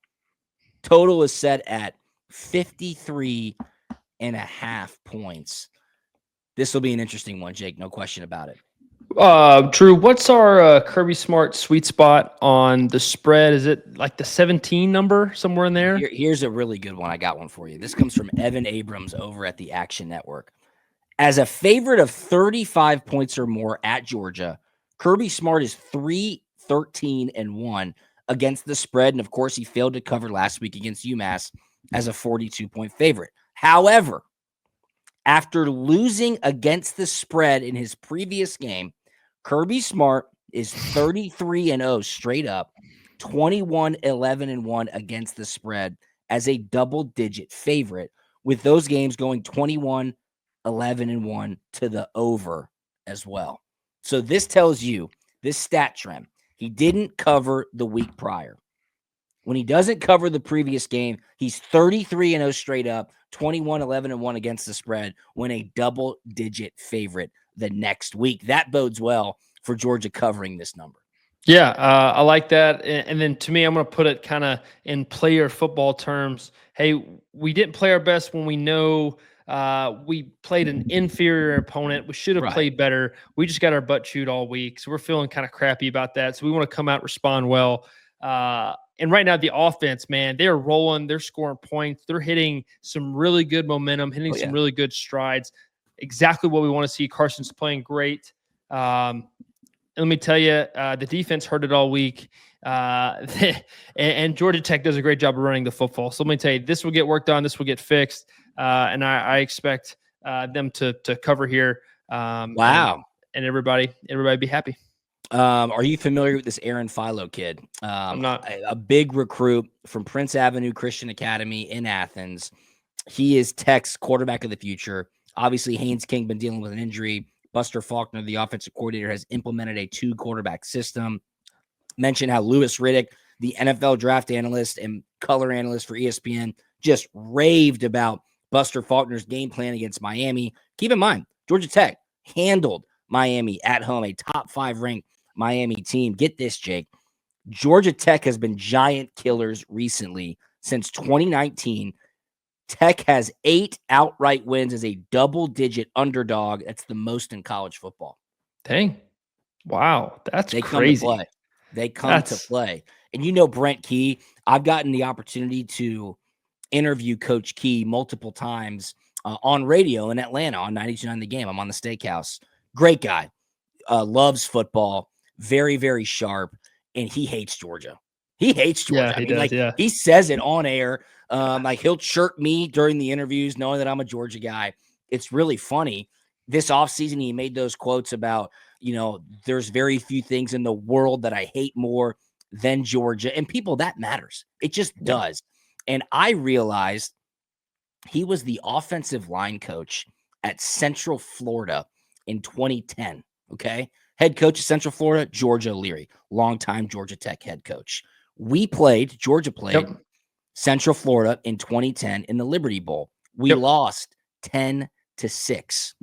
Total is set at 53.5 points. This will be an interesting one, Jake. No question about it. Drew, what's our Kirby Smart sweet spot on the spread? Is it like the 17 number somewhere in there? Here's a really good one. I got one for you. This comes from Evan Abrams over at the Action Network. As a favorite of 35 points or more at Georgia, Kirby Smart is 3-13-1 against the spread. And of course, he failed to cover last week against UMass as a 42-point favorite. However, after losing against the spread in his previous game, Kirby Smart is 33-0 straight up, 21-11-1 against the spread as a double-digit favorite, with those games going 21-11-1 to the over as well. So this tells you, this stat trend, he didn't cover the week prior. When he doesn't cover the previous game, he's 33-0 straight up, 21-11-1 against the spread when a double-digit favorite the next week. That bodes well for Georgia covering this number. Yeah, I like that. And then to me, I'm going to put it kind of in player football terms. Hey, we didn't play our best when we know we played an inferior opponent. We should have played better. We just got our butt chewed all week. So we're feeling kind of crappy about that. So we want to come out, respond well. And right now, the offense, man, they're rolling. They're scoring points. They're hitting some really good momentum, hitting some really good strides. Exactly what we want to see. Carson's playing great. And let me tell you, the defense heard it all week. And Georgia Tech does a great job of running the football. So let me tell you, this will get worked on. This will get fixed. And I expect them to cover here. Wow. And everybody be happy. Are you familiar with this Aaron Philo kid? I'm not. A big recruit from Prince Avenue Christian Academy in Athens. He is Tech's quarterback of the future. Obviously, Haynes King been dealing with an injury. Buster Faulkner, the offensive coordinator, has implemented a 2-quarterback system. Mentioned how Louis Riddick, the NFL draft analyst and color analyst for ESPN, just raved about Buster Faulkner's game plan against Miami. Keep in mind, Georgia Tech handled Miami at home, a top 5 ranked Miami team. Get this, Jake. Georgia Tech has been giant killers recently. Since 2019, Tech has 8 outright wins as a double-digit underdog. That's the most in college football. Dang. Wow. That's they crazy. Come to play. They come to play. And you know Brent Key. I've gotten the opportunity to interview Coach Key multiple times on radio in Atlanta on 92.9 The Game. I'm on the Steakhouse. Great guy. Loves football. Very, very sharp. And he hates Georgia. He hates Georgia. He says it on air. Like he'll chirp me during the interviews, knowing that I'm a Georgia guy. It's really funny. This offseason, he made those quotes about, there's very few things in the world that I hate more than Georgia. And people, that matters. It just does. And I realized he was the offensive line coach at Central Florida in 2010. Okay. Head coach of Central Florida, George O'Leary, longtime Georgia Tech head coach. Georgia played Central Florida in 2010 in the Liberty Bowl. We lost 10 8-6.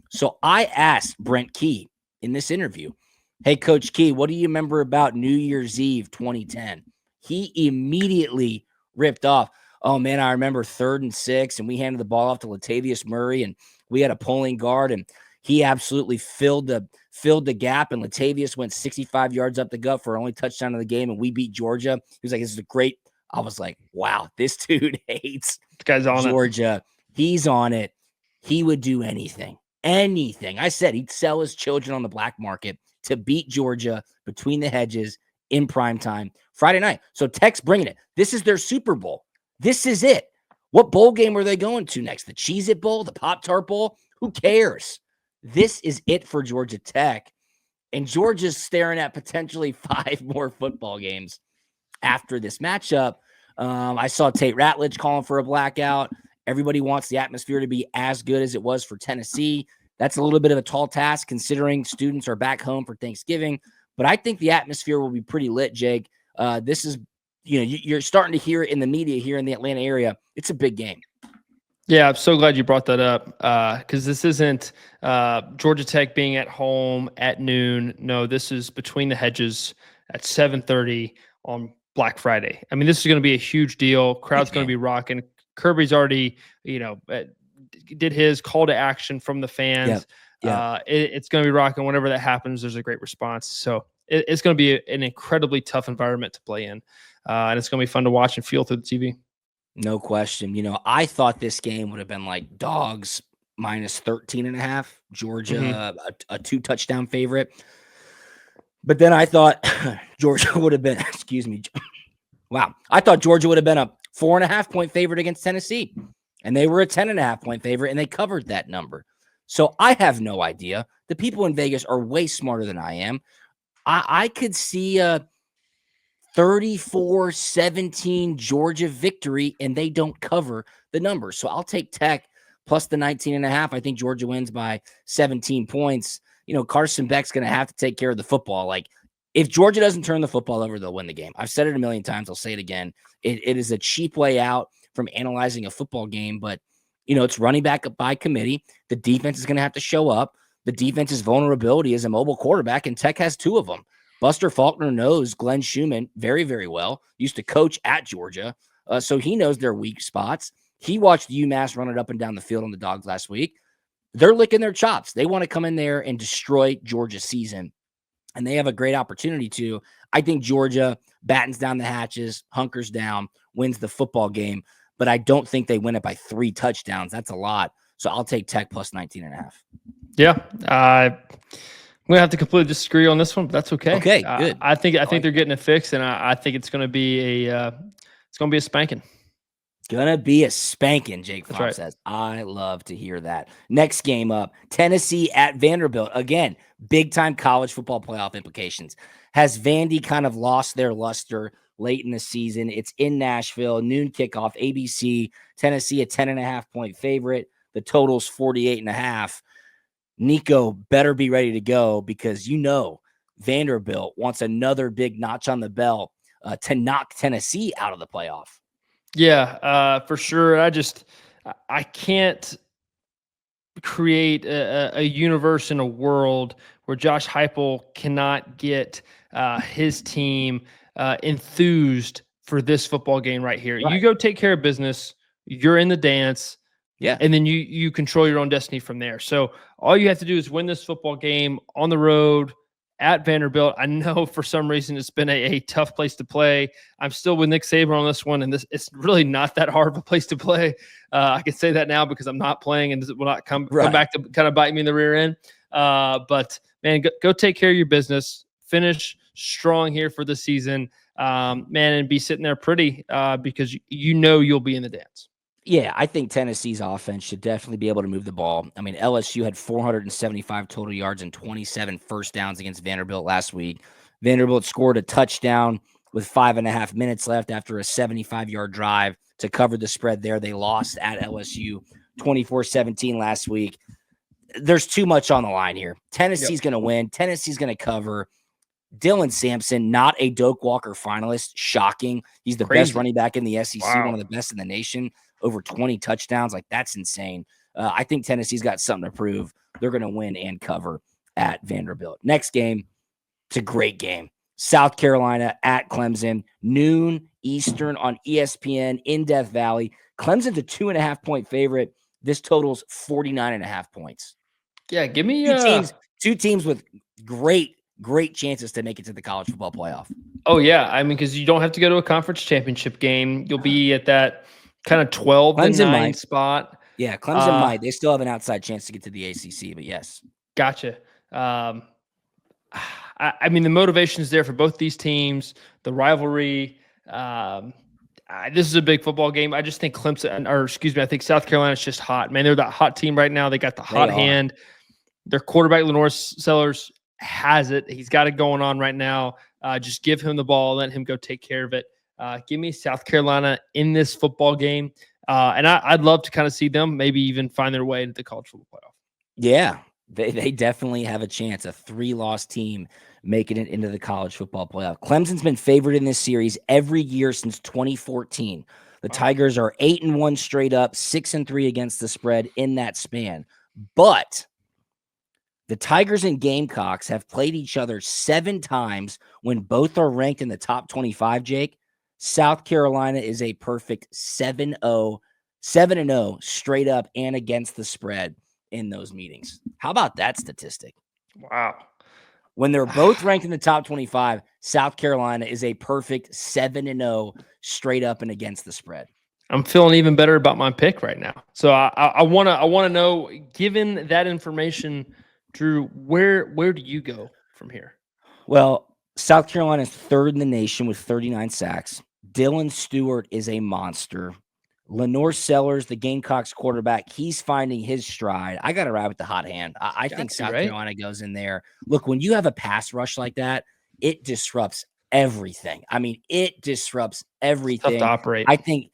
So I asked Brent Key in this interview, hey, Coach Key, what do you remember about New Year's Eve 2010? He immediately ripped off, oh, man, I remember 3rd and 6, and we handed the ball off to Latavius Murray, and we had a pulling guard, and he absolutely filled the gap, and Latavius went 65 yards up the gut for our only touchdown of the game, and we beat Georgia. He was like, this is a great – I was like, wow, this dude hates This guy's on Georgia. He's on it. He would do anything. I said he'd sell his children on the black market to beat Georgia between the hedges in prime time Friday night. So Tech's bringing it. This is their Super Bowl. This is it. What bowl game are they going to next? The Cheez-It Bowl? The Pop-Tart Bowl? Who cares? This is it for Georgia Tech. And Georgia's staring at potentially 5 more football games after this matchup. I saw Tate Ratledge calling for a blackout. Everybody wants the atmosphere to be as good as it was for Tennessee. That's a little bit of a tall task considering students are back home for Thanksgiving. But I think the atmosphere will be pretty lit, Jake. This is, you're starting to hear it in the media here in the Atlanta area. It's a big game. Yeah, I'm so glad you brought that up because this isn't Georgia Tech being at home at noon. No, this is between the hedges at 7:30 on Black Friday. I mean, this is going to be a huge deal. Crowd's going to be rocking. Kirby's already, did his call to action from the fans. Yeah. It's going to be rocking. Whenever that happens, there's a great response. So it's going to be an incredibly tough environment to play in. And it's going to be fun to watch and feel through the TV. No question. I thought this game would have been like dogs minus 13.5. Georgia, a 2-touchdown favorite. But then I thought Georgia would have been, Wow. I thought Georgia would have been a 4.5-point favorite against Tennessee. And they were a 10.5-point favorite, and they covered that number. So I have no idea. The people in Vegas are way smarter than I am. I could see a 34-17 Georgia victory, and they don't cover the number. So I'll take Tech plus the 19.5. I think Georgia wins by 17 points. Carson Beck's going to have to take care of the football. Like, if Georgia doesn't turn the football over, they'll win the game. I've said it a million times. I'll say it again. It is a cheap way out from analyzing a football game, but, it's running back by committee. The defense is going to have to show up. The defense's vulnerability is a mobile quarterback, and Tech has 2 of them. Buster Faulkner knows Glenn Schumann very, very well. Used to coach at Georgia, so he knows their weak spots. He watched UMass run it up and down the field on the Dogs last week. They're licking their chops. They want to come in there and destroy Georgia's season, and they have a great opportunity to. I think Georgia battens down the hatches, hunkers down, wins the football game, but I don't think they win it by 3 touchdowns. That's a lot. So I'll take Tech plus 19.5. Yeah. I'm going to have to completely disagree on this one, but that's okay. Okay, good. I think they're getting it fixed, and I think it's going to be a spanking. Gonna be a spanking, Jake Fromm right. says. I love to hear that. Next game up, Tennessee at Vanderbilt. Again, big-time college football playoff implications. Has Vandy kind of lost their luster late in the season? It's in Nashville, noon kickoff, ABC. Tennessee, a 10.5-point favorite. The total's 48.5. Nico better be ready to go because Vanderbilt wants another big notch on the belt to knock Tennessee out of the playoff. Yeah, for sure. I can't create a universe in a world where Josh Heupel cannot get his team enthused for this football game right here. Right. You go take care of business. You're in the dance. Yeah. And then you control your own destiny from there. So all you have to do is win this football game on the road at Vanderbilt. I know for some reason it's been a tough place to play. I'm still with Nick Saban on this one, and it's really not that hard of a place to play. I can say that now because I'm not playing, and this will not come back to kind of bite me in the rear end. But man, go take care of your business. Finish strong here for the season, man, and be sitting there pretty because you'll be in the dance. Yeah, I think Tennessee's offense should definitely be able to move the ball. I mean, LSU had 475 total yards and 27 first downs against Vanderbilt last week. Vanderbilt scored a touchdown with 5.5 minutes left after a 75-yard drive to cover the spread there. They lost at LSU 24-17 last week. There's too much on the line here. Tennessee's going to win. Tennessee's going to cover. Dylan Sampson, not a Doak Walker finalist. Shocking. He's the best running back in the SEC, one of the best in the nation. Over 20 touchdowns. Like, that's insane. I think Tennessee's got something to prove. They're going to win and cover at Vanderbilt. Next game, it's a great game. South Carolina at Clemson, noon Eastern on ESPN in Death Valley. Clemson's a 2.5-point favorite. This totals 49.5 points. Yeah, give me two teams with great chances to make it to the college football playoff. Oh, yeah. I mean, because you don't have to go to a conference championship game. You'll be at that kind of 12-9 spot. Yeah, Clemson might. They still have an outside chance to get to the ACC, but yes. Gotcha. I mean, the motivation is there for both these teams, the rivalry. This is a big football game. I just think I think South Carolina's just hot. Man, they're that hot team right now. They got the hot hand. Their quarterback, Lenore Sellers, has it. He's got it going on right now. Just give him the ball, let him go take care of it. Give me South Carolina in this football game. And I'd love to kind of see them maybe even find their way into the college football playoff. Yeah, they definitely have a chance. A 3-loss team making it into the college football playoff. Clemson's been favored in this series every year since 2014. The Tigers are 8-1 straight up, 6-3 against the spread in that span. But the Tigers and Gamecocks have played each other 7 times when both are ranked in the top 25, Jake. South Carolina is a perfect 7-0 straight up and against the spread in those meetings. How about that statistic? Wow. When they're both ranked in the top 25, South Carolina is a perfect 7-0 straight up and against the spread. I'm feeling even better about my pick right now. So I want to know, given that information, Drew, where do you go from here? Well, South Carolina is 3rd in the nation with 39 sacks. Dylan Stewart is a monster. Lenore Sellers, the Gamecocks quarterback, he's finding his stride. I got to ride with the hot hand. I think South Carolina goes in there. Look, when you have a pass rush like that, it disrupts everything. I mean, it disrupts everything. It's tough to operate. I think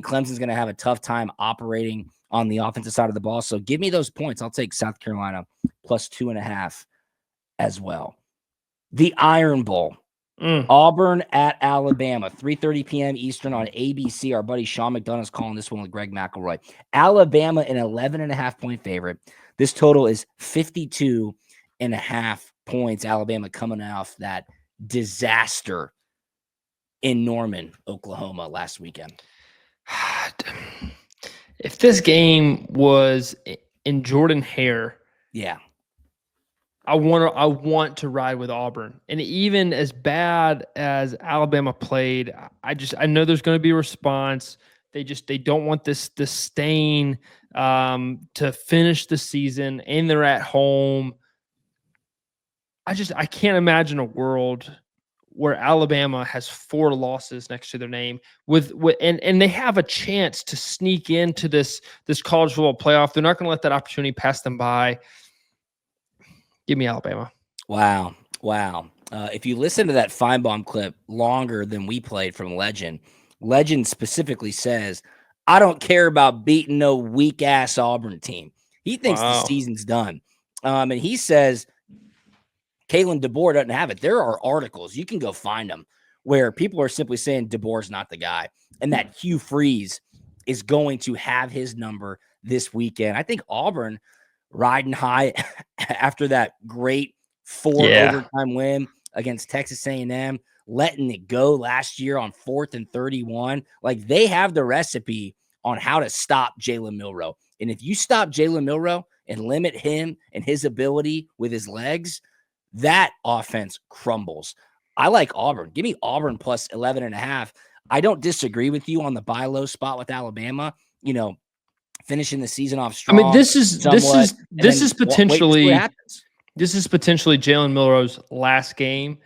Clemson's going to have a tough time operating on the offensive side of the ball. So give me those points. I'll take South Carolina plus 2.5 as well. The Iron Bowl. Auburn at Alabama, 3:30 p.m. Eastern on ABC. Our buddy Sean McDonough's calling this one with Greg McElroy. Alabama, an 11.5-point favorite. This total is 52.5 points. Alabama coming off that disaster in Norman, Oklahoma last weekend. If this game was in Jordan Hare, yeah, I want to ride with Auburn. And even as bad as Alabama played, I know there's going to be a response. They don't want this stain to finish the season, and they're at home. I can't imagine a world where Alabama has 4 losses next to their name and they have a chance to sneak into this college football playoff. They're not going to let that opportunity pass them by. Give me Alabama. Wow. If you listen to that Feinbaum clip longer than we played from Legend specifically says, I don't care about beating no weak-ass Auburn team. He thinks the season's done. And he says Kalen DeBoer doesn't have it. There are articles, you can go find them, where people are simply saying DeBoer's not the guy and that Hugh Freeze is going to have his number this weekend. I think Auburn riding high after that great 4 overtime win against Texas A&M, letting it go last year on 4th and 31. Like, they have the recipe on how to stop Jalen Milroe. And if you stop Jalen Milroe and limit him and his ability with his legs, that offense crumbles. I like Auburn. Give me Auburn plus 11.5. I don't disagree with you on the buy low spot with Alabama. You know, finishing the season off strong. I mean, this is potentially Jalen Milroe's last game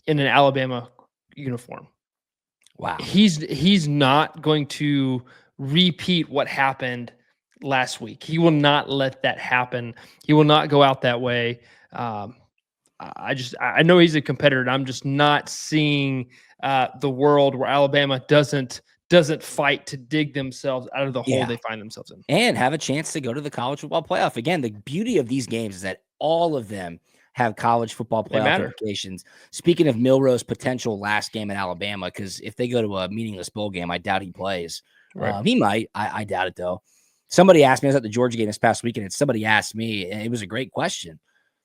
in an Alabama uniform. Wow. He's not going to repeat what happened last week. He will not let that happen. He will not go out that way. I know he's a competitor, and I'm just not seeing the world where Alabama doesn't fight to dig themselves out of the hole they find themselves in. And have a chance to go to the college football playoff. Again, the beauty of these games is that all of them have college football playoff implications. Speaking of Milroe's potential last game at Alabama, because if they go to a meaningless bowl game, I doubt he plays. Right. He might. I doubt it, though. Somebody asked me, I was at the Georgia game this past weekend, and somebody asked me, and it was a great question.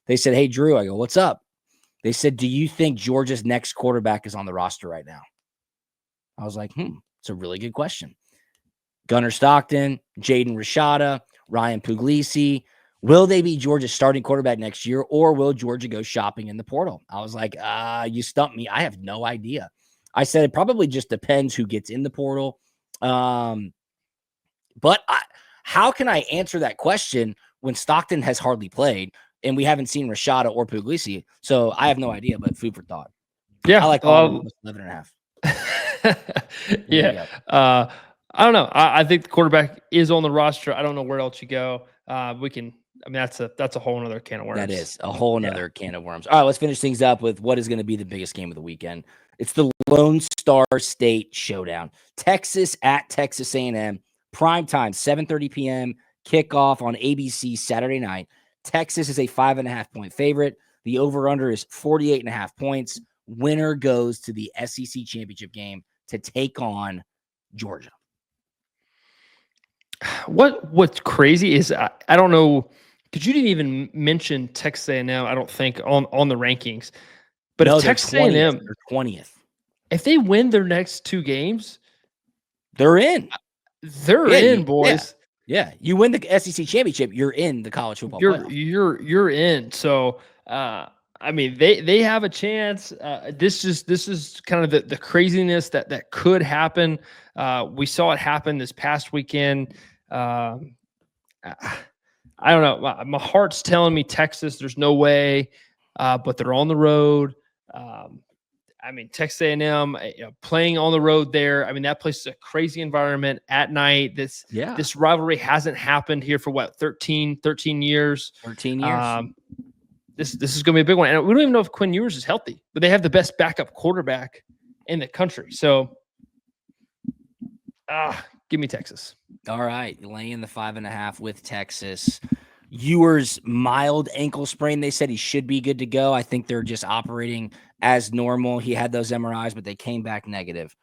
They said, hey, Drew, I go, what's up? They said, do you think Georgia's next quarterback is on the roster right now? I was like, it's a really good question. Gunnar Stockton, Jaden Rashada, Ryan Puglisi. Will they be Georgia's starting quarterback next year, or will Georgia go shopping in the portal? I was like, you stumped me. I have no idea. I said it probably just depends who gets in the portal. But how can I answer that question when Stockton has hardly played and we haven't seen Rashada or Puglisi? So I have no idea, but food for thought. Yeah. I like 11.5. Yeah. I don't know. I think the quarterback is on the roster. I don't know where else you go. That's a whole nother can of worms. That is a whole nother can of worms. All right, let's finish things up with what is going to be the biggest game of the weekend. It's the Lone Star State Showdown. Texas at Texas A&M. Primetime, 7:30 p.m. Kickoff on ABC Saturday night. Texas is a 5.5-point favorite. The over-under is 48.5 points. Winner goes to the SEC championship game to take on Georgia. What's crazy is I don't know, because you didn't even mention Texas A&M, I don't think, on the rankings. But if Texas A&M, they're 20th. If they win their next two games, they're in. They're in, boys. Yeah, you win the SEC championship, you're in the college football playoff. You're in. So they have a chance. This is kind of the craziness that could happen. We saw it happen this past weekend. I don't know. My heart's telling me Texas. There's no way, but they're on the road. Texas A&M, playing on the road there. That place is a crazy environment at night. This rivalry hasn't happened here for 13 years. 13 years. This is going to be a big one. And we don't even know if Quinn Ewers is healthy, but they have the best backup quarterback in the country. So, give me Texas. All right. Laying the 5.5 with Texas. Ewers, mild ankle sprain. They said he should be good to go. I think they're just operating as normal. He had those MRIs, but they came back negative.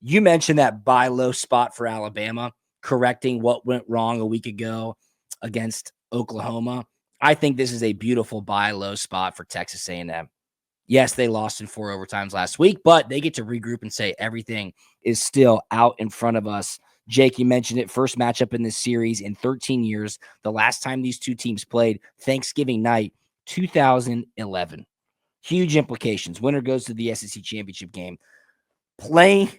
You mentioned that buy low spot for Alabama, correcting what went wrong a week ago against Oklahoma. I think this is a beautiful buy low spot for Texas A&M. Yes, they lost in 4 overtimes last week, but they get to regroup and say everything is still out in front of us. Jake, you mentioned it, first matchup in this series in 13 years. The last time these two teams played, Thanksgiving night, 2011. Huge implications. Winner goes to the SEC championship game. Playing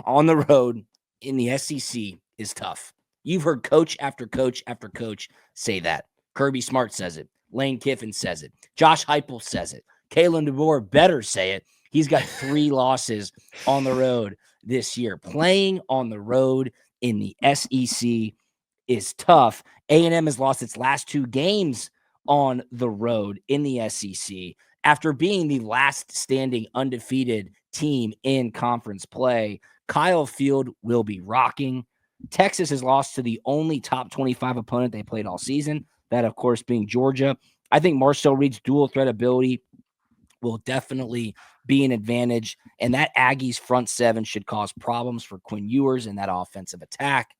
on the road in the SEC is tough. You've heard coach after coach after coach say that. Kirby Smart says it. Lane Kiffin says it. Josh Heupel says it. Kalen DeBoer better say it. He's got 3 losses on the road this year. Playing on the road in the SEC is tough. A&M has lost its last 2 games on the road in the SEC after being the last standing undefeated team in conference play. Kyle Field will be rocking. Texas has lost to the only top 25 opponent they played all season, that, of course, being Georgia. I think Marcel Reed's dual threat ability will definitely be an advantage, and that Aggies front 7 should cause problems for Quinn Ewers in that offensive attack.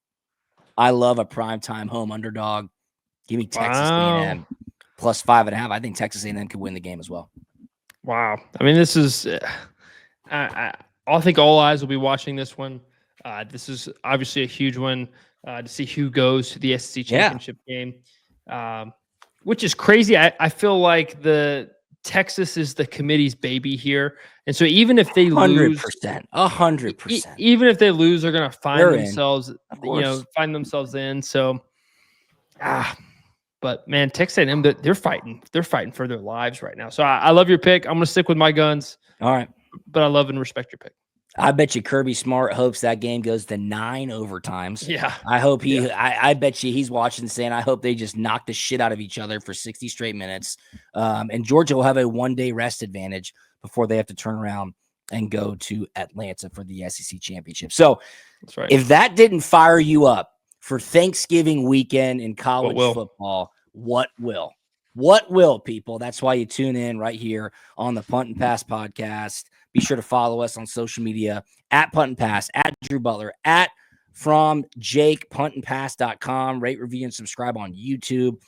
I love a primetime home underdog. Give me Texas A&M plus 5.5. I think Texas A&M could win the game as well. Wow. This is I think all eyes will be watching this one. This is obviously a huge one to see who goes to the SEC championship game, which is crazy. I feel like the Texas is the committee's baby here. And so even if they 100%, lose 100%, even if they lose, they're going to find themselves, find themselves in. So, but man, Texas A&M, they're fighting for their lives right now. So I love your pick. I'm going to stick with my guns. All right. But I love and respect your pick. I bet you Kirby Smart hopes that game goes to 9 overtimes. Yeah. I hope I bet you he's watching saying, I hope they just knock the shit out of each other for 60 straight minutes. And Georgia will have a 1-day rest advantage before they have to turn around and go to Atlanta for the SEC championship. So that's right. If that didn't fire you up for Thanksgiving weekend in college football, what will? What will, people? That's why you tune in right here on the Punt and Pass podcast. Be sure to follow us on social media at Punt and Pass, at Drew Butler, at From Jake, puntandpass.com. Rate, review, and subscribe on YouTube.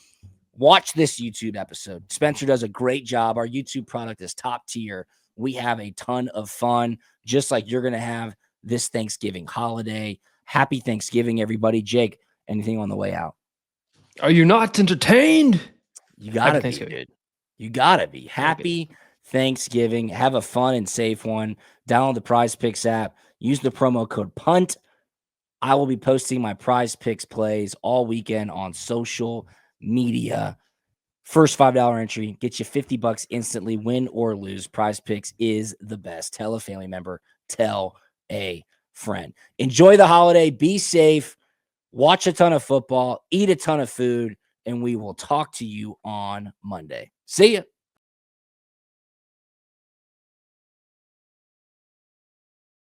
Watch this YouTube episode. Spencer does a great job. Our YouTube product is top tier. We have a ton of fun, just like you're going to have this Thanksgiving holiday. Happy Thanksgiving, everybody. Jake, anything on the way out? Are you not entertained? You gotta be, dude. You gotta be. Happy Thanksgiving. Have a fun and safe one. Download the Prize Picks app. Use the promo code PUNT. I will be posting my Prize Picks plays all weekend on social media. First $5 entry gets you $50 instantly, win or lose. Prize Picks is the best. Tell a family member. Tell a friend. Enjoy the holiday. Be safe. Watch a ton of football. Eat a ton of food. And we will talk to you on Monday. See ya.